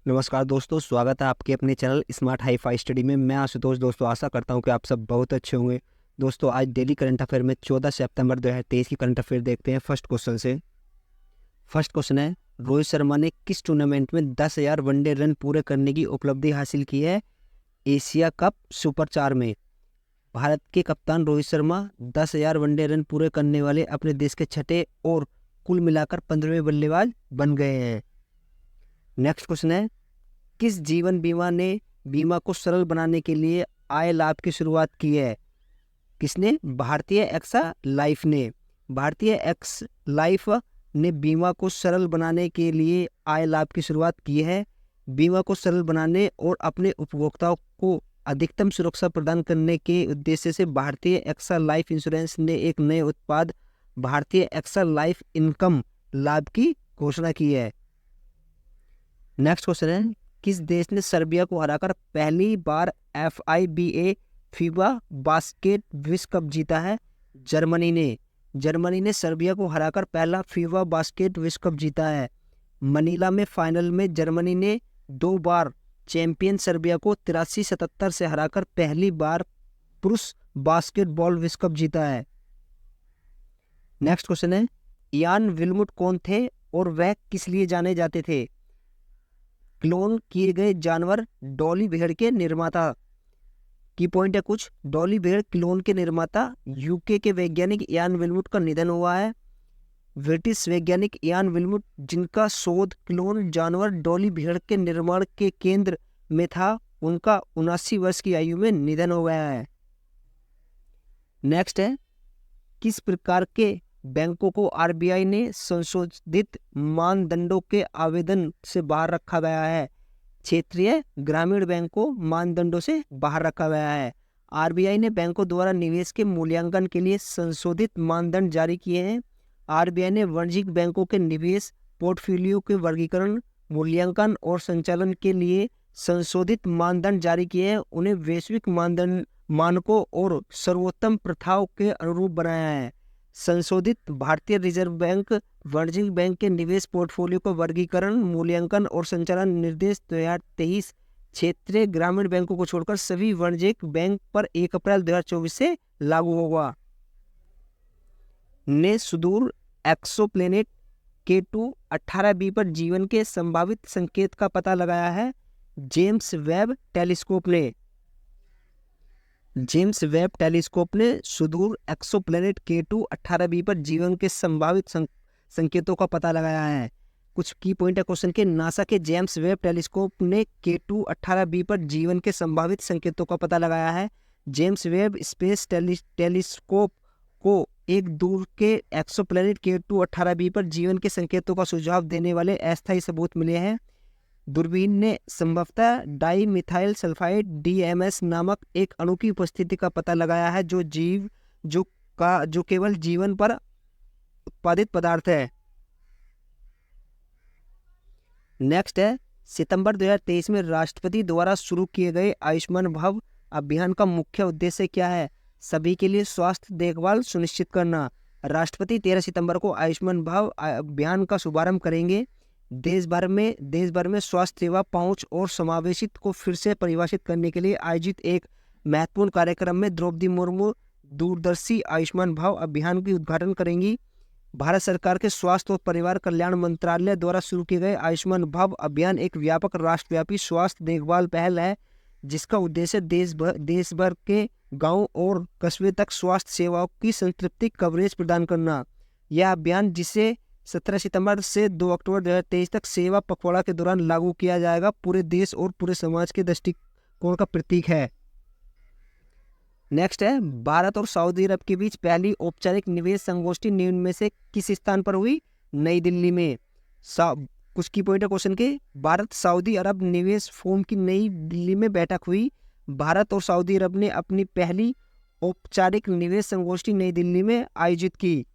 नमस्कार दोस्तों, स्वागत है आपके अपने channel smart hi fi study में। मैं आशुतोष। दोस्तों आशा करता हूं कि आप सब बहुत अच्छे होंगे। दोस्तों आज डेली करंट अफेयर में 14 सितंबर 2023 की करंट अफेयर देखते हैं। फर्स्ट क्वेश्चन से। फर्स्ट क्वेश्चन है, रोहित शर्मा ने किस टूर्नामेंट में 10,000 वनडे रन पूरे करने की उपलब्धि हासिल की है? एशिया कप सुपर 4 में भारत के कप्तान रोहित शर्मा 10,000 वनडे रन पूरे करने वाले अपने देश के छठे और कुल मिलाकर 15वें बल्लेबाज बन गए हैं। नेक्स्ट क्वेश्चन है, किस जीवन बीमा ने बीमा को सरल बनाने के लिए आय लाभ की शुरुआत की है? किसने? भारतीय एक्सा लाइफ ने। भारतीय एक्स लाइफ ने बीमा को सरल बनाने के लिए आय लाभ की शुरुआत की है। बीमा को सरल बनाने और अपने उपभोक्ताओं को अधिकतम सुरक्षा प्रदान करने के उद्देश्य से भारतीय एक्सा लाइफ इंश्योरेंस ने एक नए उत्पाद भारतीय एक्सा लाइफ इनकम लाभ की घोषणा की है। नेक्स्ट क्वेश्चन है, किस देश ने सर्बिया को हराकर पहली बार FIBA फीबा बास्केट विश्व कप जीता है? जर्मनी ने। जर्मनी ने सर्बिया को हराकर पहला फीबा बास्केट विश्व कप जीता है। मनीला में फाइनल में जर्मनी ने 2 बार चैंपियन सर्बिया को 83-77 से हराकर पहली बार पुरुष बास्केटबॉल विश्व कप जीता है। नेक्स्ट क्वेश्चन है, इयान विल्मुट कौन थे और वह किस लिए जाने जाते थे? क्लोन किए गए जानवर डॉली भेड़ के निर्माता। की पॉइंट है कुछ। डॉली भेड़ क्लोन के निर्माता यूके के वैज्ञानिक इयान विल्मुट का निधन हुआ है। ब्रिटिश वैज्ञानिक इयान विल्मुट, जिनका शोध क्लोन जानवर डॉली भेड़ के निर्माण के केंद्र में था, उनका 79 वर्ष की आयु में निधन हो गया है। नेक्स्ट है, किस प्रकार के बैंकों को RBI ने संशोधित मानदंडों के आवेदन से बाहर रखा गया है? क्षेत्रीय ग्रामीण बैंक को मानदंडों से बाहर रखा गया है। RBI ने बैंकों द्वारा निवेश के मूल्यांकन के लिए संशोधित मानदंड जारी किए हैं। RBI ने वाणिज्यिक बैंकों के निवेश पोर्टफोलियो के वर्गीकरण, मूल्यांकन और संचालन के लिए संशोधित मानदंड जारी किए हैं। उन्हें वैश्विक मानकों और सर्वोत्तम प्रथाओं के अनुरूप बनाया है। संशोधित भारतीय रिजर्व बैंक वाणिज्यिक बैंक के निवेश पोर्टफोलियो का वर्गीकरण, मूल्यांकन और संचालन निर्देश 2023 क्षेत्रीय ग्रामीण बैंकों को छोड़कर सभी वाणिज्यिक बैंक पर 1 अप्रैल 2024 से लागू होगा। ने सुदूर एक्सोप्लैनेट K2 18b पर जीवन के संभावित संकेत का पता लगाया है। जेम्स वेब टेलीस्कोप ने सुदूर एक्सोप्लैनेट K2 18b पर जीवन के संभावित संकेतों का पता लगाया है। कुछ की पॉइंट है क्वेश्चन के। नासा के जेम्स वेब टेलीस्कोप ने K2 18b पर जीवन के संभावित संकेतों का पता लगाया है। जेम्स वेब स्पेस टेलीस्कोप को एक दूर के एक्सोप्लैनेट K2 18b पर जीवन के संकेतों का सुझाव देने वाले अस्थायी सबूत मिले हैं। दूरबीन ने संभवतः डाई मिथाइल सल्फाइड DMS नामक एक अणु की उपस्थिति का पता लगाया है, जो केवल जीवन पर उत्पादित पदार्थ है। नेक्स्ट है, सितंबर 2023 में राष्ट्रपति द्वारा शुरू किए गए आयुष्मान भव अभियान का मुख्य उद्देश्य क्या है? सभी के लिए स्वास्थ्य देखभाल सुनिश्चित करना। राष्ट्रपति 13 सितंबर को आयुष्मान भव अभियान का शुभारंभ करेंगे। देश भर में स्वास्थ्य सेवा पहुंच और समावेशित को फिर से परिभाषित करने के लिए आयोजित एक महत्वपूर्ण कार्यक्रम में द्रौपदी मुर्मू दूरदर्शी आयुष्मान भव अभियान की उद्घाटन करेंगी। भारत सरकार के स्वास्थ्य और परिवार कल्याण मंत्रालय द्वारा शुरू किए गए आयुष्मान भव अभियान एक व्यापक राष्ट्रव्यापी स्वास्थ्य देखभाल पहल है, जिसका उद्देश्य देश भर के गाँव और कस्बे तक स्वास्थ्य सेवाओं की संतृप्ति कवरेज प्रदान करना। यह अभियान, जिसे 17 सितंबर से 2 अक्टूबर 2023 तक सेवा पखवाड़ा के दौरान लागू किया जाएगा, पूरे देश और पूरे समाज के दृष्टिकोण का प्रतीक है। नेक्स्ट है, भारत और सऊदी अरब के बीच पहली औपचारिक निवेश संगोष्ठी निम्न में से किस स्थान पर हुई? नई दिल्ली में। कुछ की पॉइंट है क्वेश्चन के। भारत सऊदी अरब निवेश फोरम की नई दिल्ली में बैठक हुई। भारत और सऊदी अरब ने अपनी पहली औपचारिक निवेश संगोष्ठी नई दिल्ली में आयोजित की।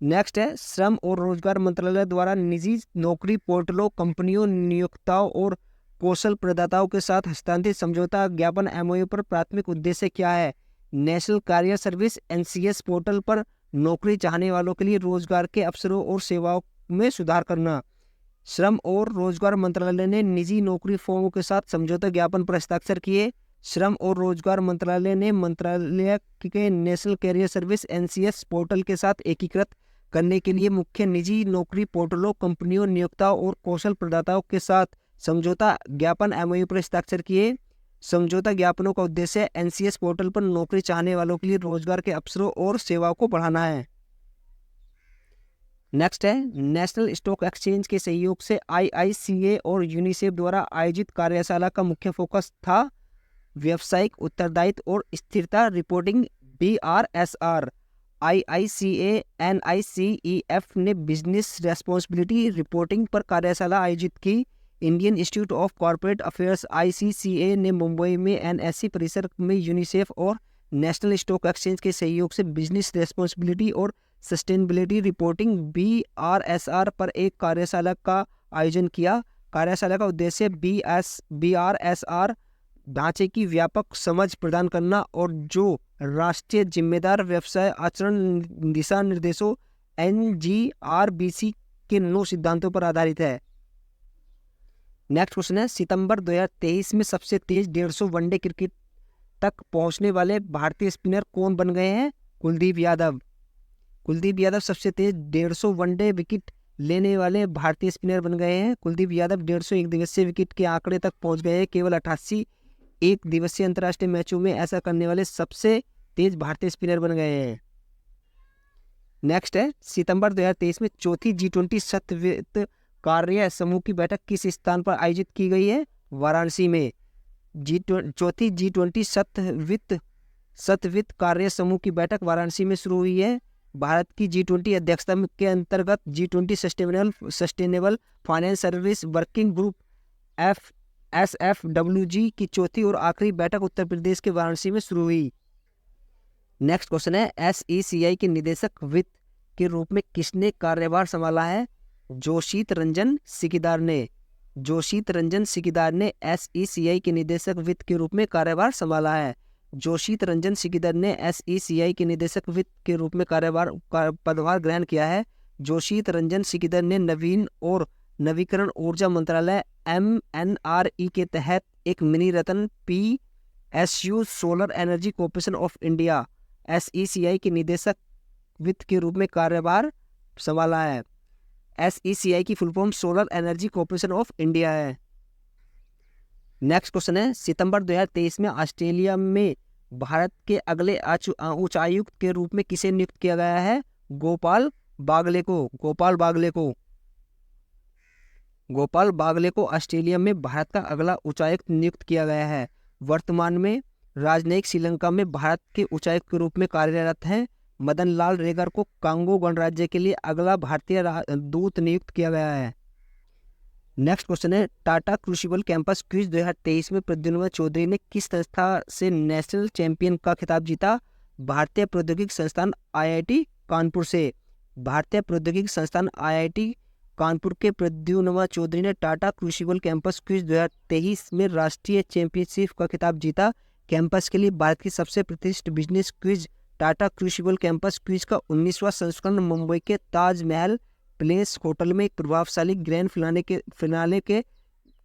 नेक्स्ट है, श्रम और रोजगार मंत्रालय द्वारा निजी नौकरी पोर्टलों, कंपनियों, नियोक्ताओं और कौशल प्रदाताओं के साथ हस्तांतरित समझौता ज्ञापन MOU पर प्राथमिक उद्देश्य क्या है? National career service NCS portal पर नौकरी चाहने वालों के लिए रोजगार के अवसरों और सेवाओं में सुधार करना। श्रम और रोजगार मंत्रालय ने निजी नौकरी फर्मों के साथ समझौता ज्ञापन पर हस्ताक्षर किए। श्रम और रोजगार मंत्रालय ने मंत्रालय के national career service NCS portal के साथ एकीकृत करने के लिए मुख्य निजी नौकरी पोर्टलों, कंपनियों, नियोक्ताओं और कौशल प्रदाताओं के साथ समझौता ज्ञापन MOU पर हस्ताक्षर किए। समझौता ज्ञापनों का उद्देश्य NCS पोर्टल पर नौकरी चाहने वालों के लिए रोजगार के अवसरों और सेवाओं को बढ़ाना है। नेक्स्ट है, नेशनल स्टॉक एक्सचेंज के सहयोग से IICA और यूनिसेफ द्वारा आयोजित कार्यशाला का मुख्य फोकस था व्यावसायिक उत्तरदायित्व और स्थिरता रिपोर्टिंग BRSR। IICA NICEF ने बिजनेस रेस्पॉन्सिबिलिटी रिपोर्टिंग पर कार्यशाला आयोजित की। Indian institute of corporate affairs ICCA ने मुंबई में NSC परिसर में यूनिसेफ और नेशनल स्टॉक एक्सचेंज के सहयोग से बिजनेस रेस्पॉन्सिबिलिटी और सस्टेनेबिलिटी रिपोर्टिंग BRSR पर एक कार्यशाला का आयोजन किया। कार्यशाला का उद्देश्य BRSR ढांचे की व्यापक समझ प्रदान करना और जो राष्ट्रीय जिम्मेदार व्यवसाय आचरण दिशा निर्देशों NGRBC के 9 सिद्धांतों पर आधारित है। नेक्स्ट क्वेश्चन है, सितंबर 2023 में सबसे तेज 150 वनडे क्रिकेट तक पहुंचने वाले भारतीय स्पिनर कौन बन गए हैं? कुलदीप यादव। कुलदीप यादव सबसे तेज 150 वनडे विकेट लेने वाले भारतीय स्पिनर बन गए हैं। कुलदीप यादव 150 एक दिवसीय विकेट के आंकड़े तक पहुंच गए हैं। केवल 88 एक दिवसीय अंतर्राष्ट्रीय मैचों में ऐसा करने वाले सबसे तेज भारतीय स्पिनर बन गए हैं। नेक्स्ट है, सितंबर 2023 में चौथी G20 सतवित्त कार्य समूह की बैठक किस स्थान पर आयोजित की गई है? वाराणसी में। चौथी G20 सतवित्त कार्य समूह की बैठक वाराणसी में शुरू हुई है। भारत की G20 अध्यक्षता के अंतर्गत G20 sustainable finance service working group SFWG की चौथी और आखिरी बैठक उत्तर प्रदेश के वाराणसी में शुरू हुई। नेक्स्ट क्वेश्चन है, SECI के निदेशक वित्त के रूप में किसने कार्यभार संभाला है? जोशीत रंजन सिकीदार ने। जोशीत रंजन सिकीदार ने SECI के निदेशक वित्त के रूप में कार्यभार संभाला है। जोशीत रंजन सिकीदार ने SECI के निदेशक वित्त के रूप में पदभार ग्रहण किया है। जोशीत रंजन सिकीदार ने नवीन और नवीकरण ऊर्जा मंत्रालय MNRE के तहत एक mini Ratna PSU solar energy corporation of India SECI के निदेशक वित्त के रूप में कार्यभार संभाला है। SECI की full form solar energy corporation of India है। नेक्स्ट क्वेश्चन है, सितंबर 2023 में ऑस्ट्रेलिया में भारत के अगले उच्चायुक्त के रूप में किसे नियुक्त किया गया है? गोपाल बागले को। गोपाल बागले को ऑस्ट्रेलिया में भारत का अगला उच्चायुक्त नियुक्त किया गया है। वर्तमान में राजनयिक श्रीलंका में भारत के उच्चायुक्त के रूप में कार्यरत हैं। मदन लाल रेगर को कांगो गणराज्य के लिए अगला भारतीय दूत नियुक्त किया गया है। नेक्स्ट क्वेश्चन है, टाटा क्रूसिबल कैंपस क्विज 2023 में प्रद्युम्न चौधरी ने किस संस्था से नेशनल चैंपियन का खिताब जीता? भारतीय प्रौद्योगिकी संस्थान IIT कानपुर से। भारतीय प्रौद्योगिकी संस्थान IIT कानपुर के प्रद्युम्न चौधरी ने टाटा क्रूसिबल कैंपस क्विज 2023 में राष्ट्रीय चैंपियनशिप का खिताब जीता। कैंपस के लिए भारत की सबसे प्रतिष्ठित business quiz Tata crucible campus quiz का 19वां संस्करण मुंबई के ताजमहल प्लेस होटल में एक प्रभावशाली ग्रैंड फिनाले के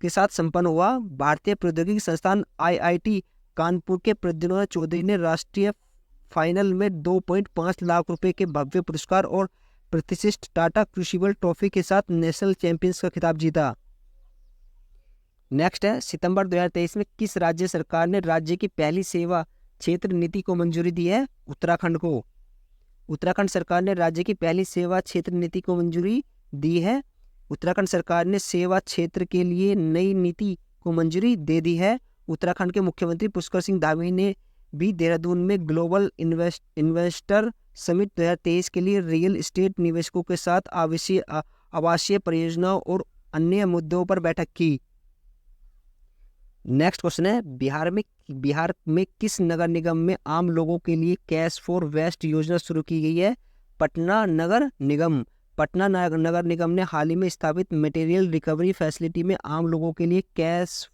साथ संपन्न हुआ। भारतीय प्रौद्योगिकी संस्थान IIT कानपुर के प्रद्युम्न चौधरी ने राष्ट्रीय फाइनल में 2.5 लाख रुपए के भव्य पुरस्कार और प्रतिष्ठित टाटा क्रूसिबल ट्रॉफी के साथ नेशनल चैंपियंस का खिताब जीता। नेक्स्ट है, सितंबर 2023 में किस राज्य सरकार ने राज्य की पहली सेवा क्षेत्र नीति को मंजूरी दी है? उत्तराखंड को। उत्तराखंड सरकार ने राज्य की पहली सेवा क्षेत्र नीति को मंजूरी दी है। उत्तराखंड सरकार ने सेवा क्षेत्र के लिए नई नीति को मंजूरी दे दी है। उत्तराखंड के मुख्यमंत्री पुष्कर सिंह धामी ने भी देहरादून में ग्लोबल इन्वेस्टर समिट 2023 के लिए रियल एस्टेट निवेशकों के साथ आवासीय परियोजनाओं और अन्य मुद्दों पर बैठक की। नेक्स्ट क्वेश्चन है, बिहार में किस नगर निगम में आम लोगों के लिए कैश फॉर वेस्ट योजना शुरू की गई है? पटना नगर निगम। पटना नगर निगम ने हाल ही में स्थापित मटेरियल रिकवरी फैसिलिटी में आम लोगों के लिए कैश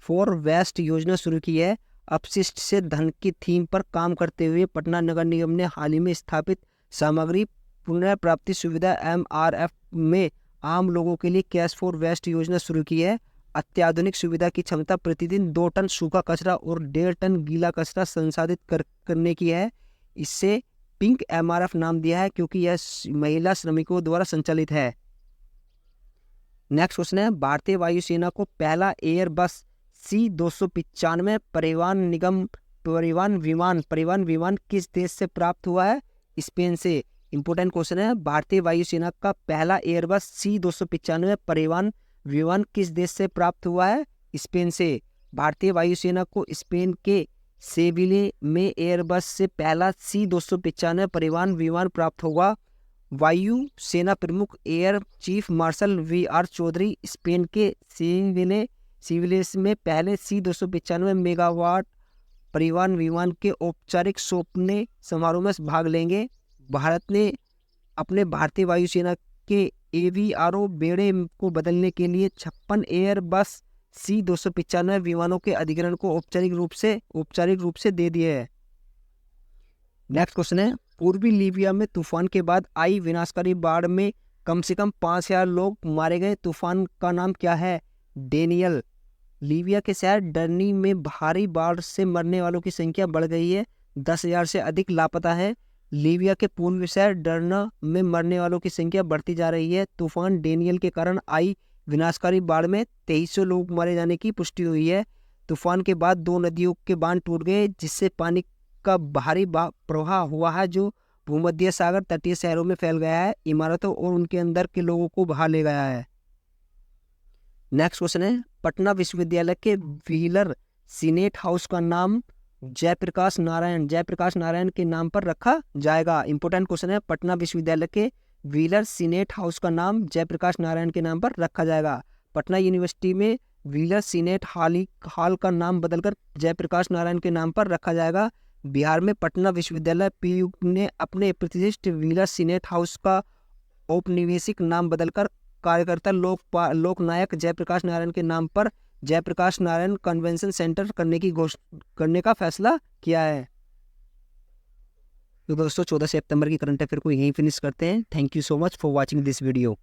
फॉर वेस्ट योजना शुरू की है। अपशिष्ट से धन की थीम पर काम करते हुए पटना नगर निगम ने हाल ही में स्थापित सामग्री पुनर्प्राप्ति सुविधा MRF में आम लोगों के लिए कैश फॉर वेस्ट योजना शुरू की है। अत्याधुनिक सुविधा की क्षमता प्रतिदिन 2 टन सूखा कचरा और 1.5 टन गीला कचरा संसाधित करने की है। इससे पिंक MRF नाम दिया है क्योंकि यह महिला श्रमिकों द्वारा संचालित है। नेक्स्ट क्वेश्चन है, भारतीय वायुसेना को पहला एयरबस C295 परिवहन विमान किस देश से प्राप्त हुआ है? स्पेन से। इंपोर्टेंट क्वेश्चन है, भारतीय वायुसेना का पहला एयरबस C295 परिवहन विमान किस देश से प्राप्त हुआ है? स्पेन से। भारतीय वायुसेना को स्पेन के सेविले में एयरबस से पहला C295 परिवहन विमान प्राप्त हुआ। वायु सेना प्रमुख air chief marshal VR Chaudhari Spain के सिविलेस में पहले C295 मेगावाट परिवहन विमान के औपचारिक सौंपने समारोह में भाग लेंगे। भारत ने अपने भारतीय वायुसेना के AVRO बेड़े को बदलने के लिए 56 एयरबस C295 विमानों के अधिग्रहण को औपचारिक रूप से दे दिए है। नेक्स्ट क्वेश्चन है, पूर्वी लीबिया में तूफान के बाद आई विनाशकारी बाढ़ में कम से कम 5000 लोग मारे गए। तूफान का नाम क्या है? डेनियल। लीबिया के शहर डर्नी में भारी बाढ़ से मरने वालों की संख्या बढ़ गई है। 10,000 से अधिक लापता है। लीबिया के पूर्वी शहर डर्ना में मरने वालों की संख्या बढ़ती जा रही है। तूफान डेनियल के कारण आई विनाशकारी बाढ़ में 2300 लोग मारे जाने की पुष्टि हुई है। तूफान के बाद 2 नदियों के बांध टूट गए जिससे पानी का भारी प्रवाह हुआ है जो भूमध्य सागर तटीय शहरों में फैल गया है। इमारतों और उनके अंदर के लोगों को बहा ले गया है। नेक्स्ट क्वेश्चन है, पटना विश्वविद्यालय के व्हीलर सीनेट हाउस का नाम जयप्रकाश नारायण के नाम पर रखा जाएगा। इंपोर्टेंट क्वेश्चन है, पटना विश्वविद्यालय के व्हीलर सीनेट हाउस का नाम जयप्रकाश नारायण के नाम पर रखा जाएगा। पटना यूनिवर्सिटी में व्हीलर सीनेट हॉल का नाम बदलकर जयप्रकाश नारायण के नाम पर रखा जाएगा। बिहार में पटना विश्वविद्यालय PU ने अपने प्रतिष्ठित व्हीलर सीनेट हाउस का औपनिवेशिक नाम बदलकर कार्यकर्ता लोकनायक जयप्रकाश नारायण के नाम पर जयप्रकाश नारायण कन्वेंशन सेंटर करने का फैसला किया है। तो दोस्तों 14 सितंबर की करंट अफेयर को यहीं फिनिश करते हैं। Thank you so much for watching this video.